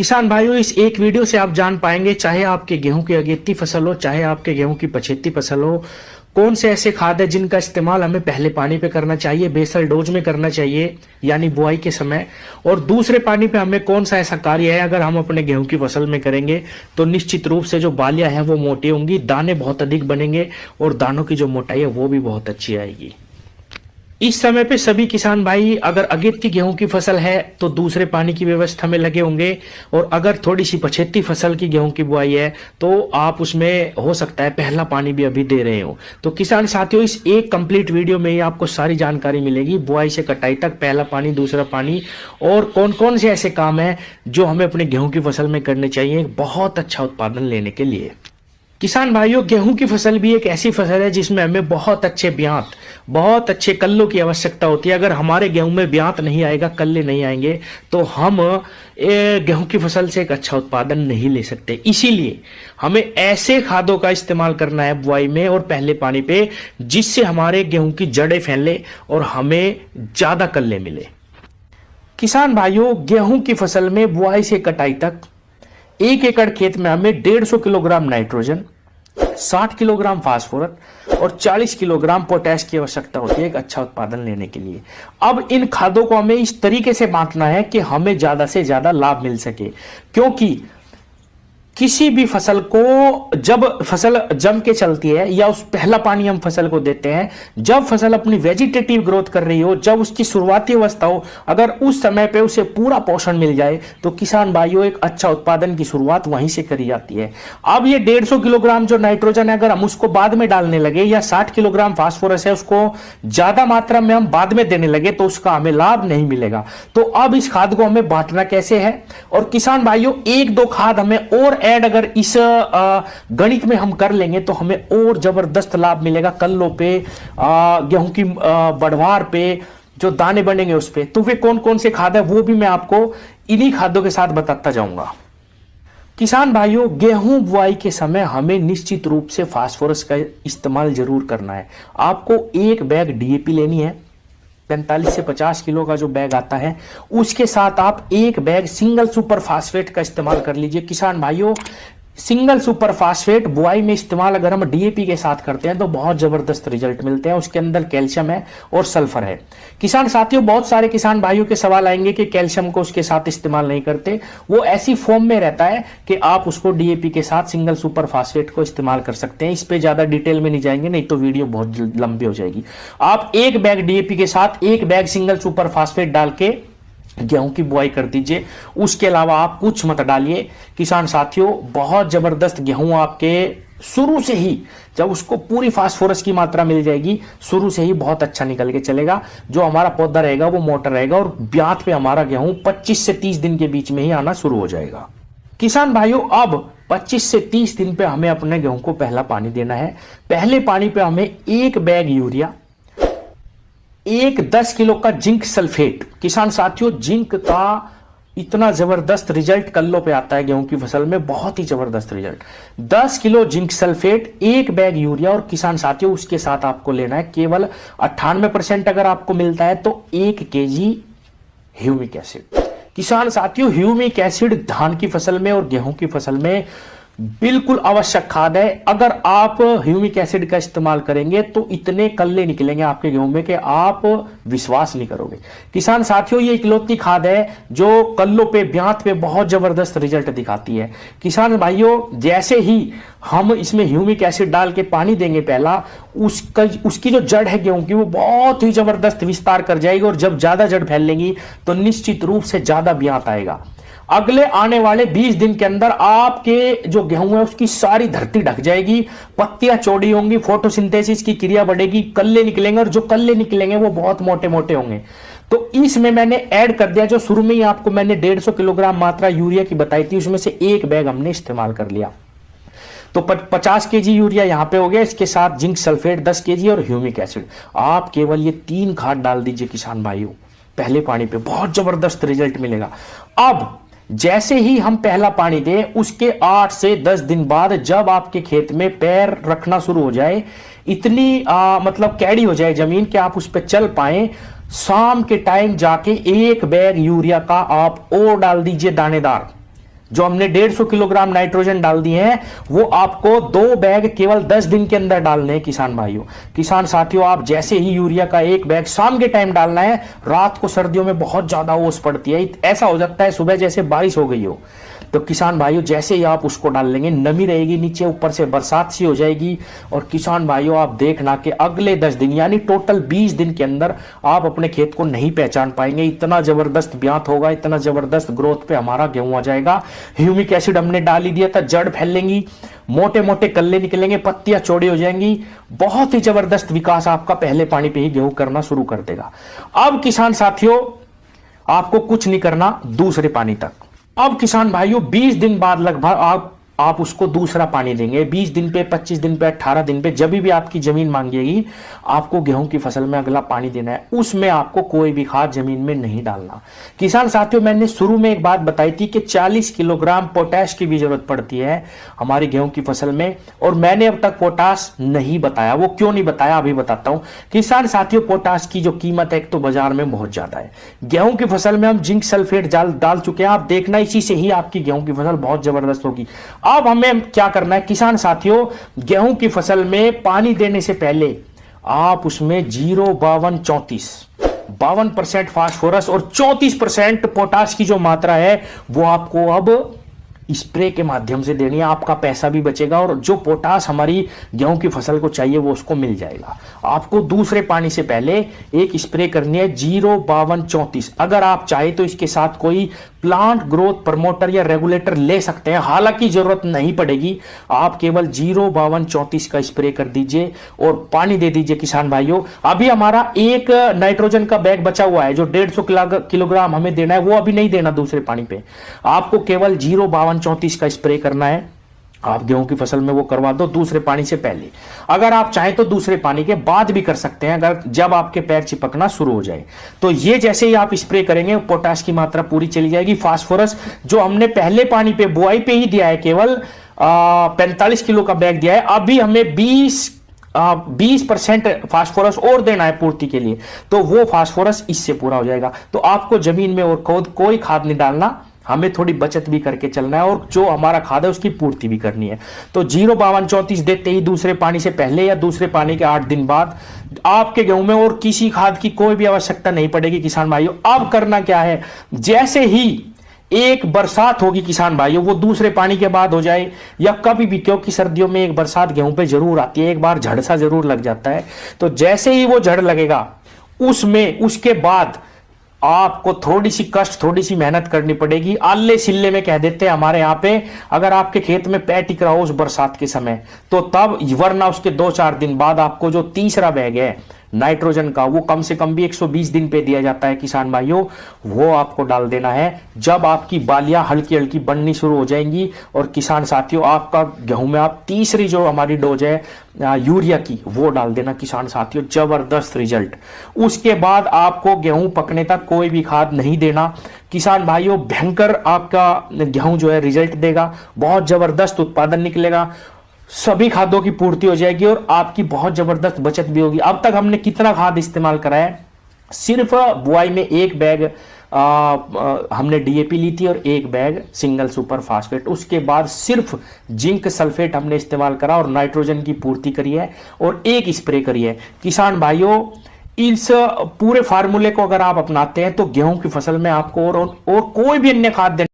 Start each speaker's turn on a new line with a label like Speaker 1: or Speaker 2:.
Speaker 1: किसान भाइयों, इस एक वीडियो से आप जान पाएंगे, चाहे आपके गेहूं की अगेती फसल हो, चाहे आपके गेहूं की पछेती फसल हो, कौन से ऐसे खाद है जिनका इस्तेमाल हमें पहले पानी पे करना चाहिए, बेसल डोज में करना चाहिए यानी बुआई के समय, और दूसरे पानी पे हमें कौन सा ऐसा कार्य है अगर हम अपने गेहूं की फसल में करेंगे तो निश्चित रूप से जो बालियां हैं वो मोटी होंगी, दाने बहुत अधिक बनेंगे और दानों की जो मोटाई है वो भी बहुत अच्छी आएगी। इस समय पे सभी किसान भाई अगर अगेती गेहूं की फसल है तो दूसरे पानी की व्यवस्था में लगे होंगे, और अगर थोड़ी सी पछेती फसल की गेहूं की बुआई है तो आप उसमें हो सकता है पहला पानी भी अभी दे रहे हो। तो किसान साथियों, इस एक कंप्लीट वीडियो में ही आपको सारी जानकारी मिलेगी, बुआई से कटाई तक, पहला पानी, दूसरा पानी, और कौन कौन से ऐसे काम है जो हमें अपने गेहूं की फसल में करने चाहिए बहुत अच्छा उत्पादन लेने के लिए। किसान भाइयों, गेहूं की फसल भी एक ऐसी फसल है जिसमें हमें बहुत अच्छे ब्यात, बहुत अच्छे कल्लों की आवश्यकता होती है। अगर हमारे गेहूं में ब्यात नहीं आएगा, कल्ले नहीं आएंगे, तो हम गेहूं की फसल से एक अच्छा उत्पादन नहीं ले सकते। इसीलिए हमें ऐसे खादों का इस्तेमाल करना है बुआई में और पहले पानी पे, जिससे हमारे गेहूं की जड़ें फैले और हमें ज्यादा कल्ले मिले। किसान भाइयों, गेहूं की फसल में बुआई से कटाई तक 1 एकड़ खेत में हमें 150 किलोग्राम नाइट्रोजन, 60 किलोग्राम फास्फोरस और 40 किलोग्राम पोटैश की आवश्यकता होती है एक अच्छा उत्पादन लेने के लिए। अब इन खादों को हमें इस तरीके से बांटना है कि हमें ज्यादा से ज्यादा लाभ मिल सके, क्योंकि किसी भी फसल को जब फसल जम के चलती है या उस पहला पानी हम फसल को देते हैं, जब फसल अपनी वेजिटेटिव ग्रोथ कर रही हो, जब उसकी शुरुआती अवस्था हो, अगर उस समय पे उसे पूरा पोषण मिल जाए तो किसान भाइयों एक अच्छा उत्पादन की शुरुआत वहीं से करी जाती है। अब ये 150 किलोग्राम जो नाइट्रोजन है, अगर हम उसको बाद में डालने लगे, या 60 किलोग्राम फास्फोरस है उसको ज्यादा मात्रा में हम बाद में देने लगे, तो उसका हमें लाभ नहीं मिलेगा। तो अब इस खाद को हमें बांटना कैसे है, और किसान भाइयों 1-2 खाद हमें और ऐड अगर इस गणित में हम कर लेंगे तो हमें और जबरदस्त लाभ मिलेगा कल्लों पे, गेहूं की बढ़वार पे, जो दाने बनेंगे उस पे। तो वे कौन कौन से खाद है वो भी मैं आपको इन्हीं खादों के साथ बताता जाऊंगा। किसान भाइयों, गेहूं बुआई के समय हमें निश्चित रूप से फास्फोरस का इस्तेमाल जरूर करना है। आपको 1 बैग डीएपी लेनी है, 45 से 50 किलो का जो बैग आता है, उसके साथ आप 1 बैग सिंगल सुपर फास्फेट का इस्तेमाल कर लीजिए। किसान भाइयों, सिंगल सुपर फास्फेट बुआई में इस्तेमाल अगर हम डीएपी के साथ करते हैं तो बहुत जबरदस्त रिजल्ट मिलते हैं। उसके अंदर कैल्शियम है और सल्फर है। किसान साथियों, बहुत सारे किसान भाइयों के सवाल आएंगे कि कैल्शियम को उसके साथ इस्तेमाल नहीं करते। वो ऐसी फॉर्म में रहता है कि आप उसको डीएपी के साथ सिंगल सुपर फास्फेट को इस्तेमाल कर सकते हैं। इस पे ज्यादा डिटेल में नहीं जाएंगे, नहीं तो वीडियो बहुत लंबी हो जाएगी। आप 1 बैग डीएपी के साथ 1 बैग सिंगल सुपर फास्फेट डाल के गेहूं की बुआई कर दीजिए। उसके अलावा आप कुछ मत डालिए। किसान साथियों, बहुत जबरदस्त गेहूं आपके शुरू से ही, जब उसको पूरी फास्फोरस की मात्रा मिल जाएगी, शुरू से ही बहुत अच्छा निकल के चलेगा। जो हमारा पौधा रहेगा वो मोटा रहेगा और ब्यात पे हमारा गेहूं 25 से 30 दिन के बीच में ही आना शुरू हो जाएगा। किसान भाइयों, अब 25 से 30 दिन पे हमें अपने गेहूं को पहला पानी देना है। पहले पानी पे हमें 1 बैग यूरिया, 10 किलो का जिंक सल्फेट। किसान साथियों, जिंक का इतना जबरदस्त रिजल्ट कल्लों पे आता है गेहूं की फसल में, बहुत ही जबरदस्त result. 10 kilo zinc sulphate, 1 bag urea, और किसान साथियों उसके साथ आपको लेना है केवल 98% अगर आपको मिलता है तो 1 केजी ह्यूमिक एसिड। किसान साथियों, ह्यूमिक एसिड धान की फसल में और गेहूं की फसल में बिल्कुल आवश्यक खाद है। अगर आप ह्यूमिक एसिड का इस्तेमाल करेंगे तो इतने कल्ले निकलेंगे आपके गेहूं में कि आप विश्वास नहीं करोगे। किसान साथियों, ये इकलौती खाद है जो कल्लों पे, ब्यात पे बहुत जबरदस्त रिजल्ट दिखाती है। किसान भाइयों, जैसे ही हम इसमें ह्यूमिक एसिड डाल के पानी देंगे पहला, उसकी जो जड़ है गेहूं की वो बहुत ही जबरदस्त विस्तार कर जाएगी, और जब ज्यादा जड़ फैलेंगी तो निश्चित रूप से ज्यादा ब्यात आएगा। अगले आने वाले 20 दिन के अंदर आपके जो गेहूं है उसकी सारी धरती ढक जाएगी, पत्तियां चौड़ी होंगी, फोटोसिंथेसिस की क्रिया बढ़ेगी, कल्ले निकलेंगे, और जो कल्ले निकलेंगे वो बहुत मोटे मोटे होंगे। तो इसमें मैंने ऐड कर दिया, जो शुरू में ही आपको मैंने 150 किलोग्राम मात्रा यूरिया की बताई थी, उसमें से 1 बैग हमने इस्तेमाल कर लिया। तो 50 केजी यूरिया यहां पे हो गया, इसके साथ जिंक सल्फेट 10 केजी और ह्यूमिक एसिड। आप केवल ये 3 खाद डाल दीजिए किसान भाइयों पहले पानी पे, बहुत जबरदस्त रिजल्ट मिलेगा। अब जैसे ही हम पहला पानी दें, उसके 8 से 10 दिन बाद जब आपके खेत में पैर रखना शुरू हो जाए, इतनी मतलब कैडी हो जाए जमीन कि आप उस पर चल पाए, शाम के टाइम जाके 1 बैग यूरिया का आप और डाल दीजिए दानेदार। जो हमने 150 किलोग्राम नाइट्रोजन डाल दिए हैं, वो आपको 2 बैग केवल 10 दिन के अंदर डालने हैं किसान भाइयों। किसान साथियों, आप जैसे ही यूरिया का 1 बैग शाम के टाइम डालना है, रात को सर्दियों में बहुत ज्यादा ओस पड़ती है, ऐसा हो सकता है सुबह जैसे बारिश हो गई हो, तो किसान भाइयों जैसे ही आप उसको डाल लेंगे, नमी रहेगी नीचे, ऊपर से बरसात सी हो जाएगी, और किसान भाइयों आप देखना कि अगले 10 दिन यानी टोटल 20 दिन के अंदर आप अपने खेत को नहीं पहचान पाएंगे। इतना जबरदस्त ब्यात होगा, इतना जबरदस्त ग्रोथ पे हमारा गेहूं आ जाएगा। ह्यूमिक एसिड हमने डाल ही दिया था, जड़ फैलेंगी, मोटे मोटे कल्ले निकलेंगे, पत्तियां चौड़ी हो जाएंगी, बहुत ही जबरदस्त विकास आपका पहले पानी पे ही गेहूं करना शुरू कर देगा। अब किसान साथियों आपको कुछ नहीं करना दूसरे पानी तक। अब किसान भाइयों 20 दिन बाद लगभग आप उसको दूसरा पानी देंगे। 20 दिन पे, 25 दिन पे, 18 दिन पे, जब भी आपकी जमीन मांगेगी, आपको गेहूं की फसल में अगला पानी देना है। उसमें आपको कोई भी खाद जमीन में नहीं डालना। किसान साथियों, मैंने शुरू में एक बात बताई थी कि 40 किलोग्राम पोटाश की भी जरूरत पड़ती है हमारी गेहूं की फसल में, और मैंने अब तक पोटाश नहीं बताया। वो क्यों नहीं बताया अभी बताता हूं। किसान साथियों, पोटाश की जो कीमत है एक तो बाजार में बहुत ज्यादा है। गेहूं की फसल में हम जिंक सल्फेट डाल चुके हैं, आप देखना इसी से ही आपकी गेहूं की फसल बहुत जबरदस्त होगी। अब हमें क्या करना है किसान साथियों, गेहूं की फसल में पानी देने से पहले आप उसमें 52% फास्फोरस और 34% पोटाश की जो मात्रा है वो आपको अब स्प्रे के माध्यम से देनी है। आपका पैसा भी बचेगा और जो पोटाश हमारी गेहूं की फसल को चाहिए वो उसको मिल जाएगा। आपको दूसरे पानी से पहले एक स्प्रे करनी है 05234। अगर आप चाहे तो इसके साथ कोई प्लांट ग्रोथ प्रमोटर या रेगुलेटर ले सकते हैं, हालांकि जरूरत नहीं पड़ेगी। आप केवल 05234 का स्प्रे कर दीजिए और पानी दे दीजिए। किसान भाइयों, अभी हमारा एक नाइट्रोजन का बैग बचा हुआ है जो 150 किलोग्राम हमें देना है, वो अभी नहीं देना दूसरे पानी पे। आपको केवल 05234 का स्प्रे करना है। आप गेहूं की फसल में वो करवा दो दूसरे पानी से पहले। अगर आप चाहें तो दूसरे पानी के बाद भी कर सकते हैं, अगर जब आपके पैर चिपकना शुरू हो जाए। तो ये जैसे ही आप स्प्रे करेंगे, पोटाश की मात्रा पूरी चली जाएगी। फास्फोरस जो हमने पहले पानी पे बुआई पे ही दिया है, केवल 45 किलो का बैग दिया है, अभी हमें 20% फास्फोरस और देना है पूर्ति के लिए, तो वो फास्फोरस इससे पूरा हो जाएगा। तो आपको जमीन में और कोई खाद नहीं डालना, हमें थोड़ी बचत भी करके चलना है और जो हमारा खाद है उसकी पूर्ति भी करनी है। तो 05234 देते ही दूसरे पानी से पहले या दूसरे पानी के 8 दिन बाद आपके गेहूं में और किसी खाद की कोई भी आवश्यकता नहीं पड़ेगी। किसान भाइयों, अब करना क्या है, जैसे ही एक बरसात होगी किसान भाइयों, वो दूसरे पानी के बाद हो जाए या कभी भी, क्योंकि सर्दियों में एक बरसात गेहूं पे जरूर आती है, एक बार झड़ सा जरूर लग जाता है। तो जैसे ही वो झड़ लगेगा उसके बाद आपको थोड़ी सी कष्ट, थोड़ी सी मेहनत करनी पड़ेगी। आले सिल्ले में कह देते हैं हमारे यहाँ पे, अगर आपके खेत में पैर टिक रहा हो उस बरसात के समय तो तब, वरना उसके 2-4 दिन बाद आपको जो तीसरा बैग है नाइट्रोजन का, वो कम से कम भी 120 दिन पे दिया जाता है किसान भाइयों, वो आपको डाल देना है जब आपकी बालियां हल्की हल्की बननी शुरू हो जाएंगी। और किसान साथियों, आपका गेहूं में आप तीसरी जो हमारी डोज है यूरिया की, वो डाल देना किसान साथियों, जबरदस्त रिजल्ट। उसके बाद आपको गेहूं पकने तक कोई भी खाद नहीं देना किसान भाइयों, भयंकर आपका गेहूं जो है रिजल्ट देगा, बहुत जबरदस्त उत्पादन निकलेगा, सभी खादों की पूर्ति हो जाएगी और आपकी बहुत जबरदस्त बचत भी होगी। अब तक हमने कितना खाद इस्तेमाल करा है, सिर्फ बुआई में 1 बैग हमने डीएपी ली थी और 1 बैग सिंगल सुपर फास्फेट। उसके बाद सिर्फ जिंक सल्फेट हमने इस्तेमाल करा और नाइट्रोजन की पूर्ति करी है और 1 स्प्रे करी है। किसान भाइयों, इस पूरे फार्मूले को अगर आप अपनाते हैं तो गेहूं की फसल में आपको और कोई भी अन्य खाद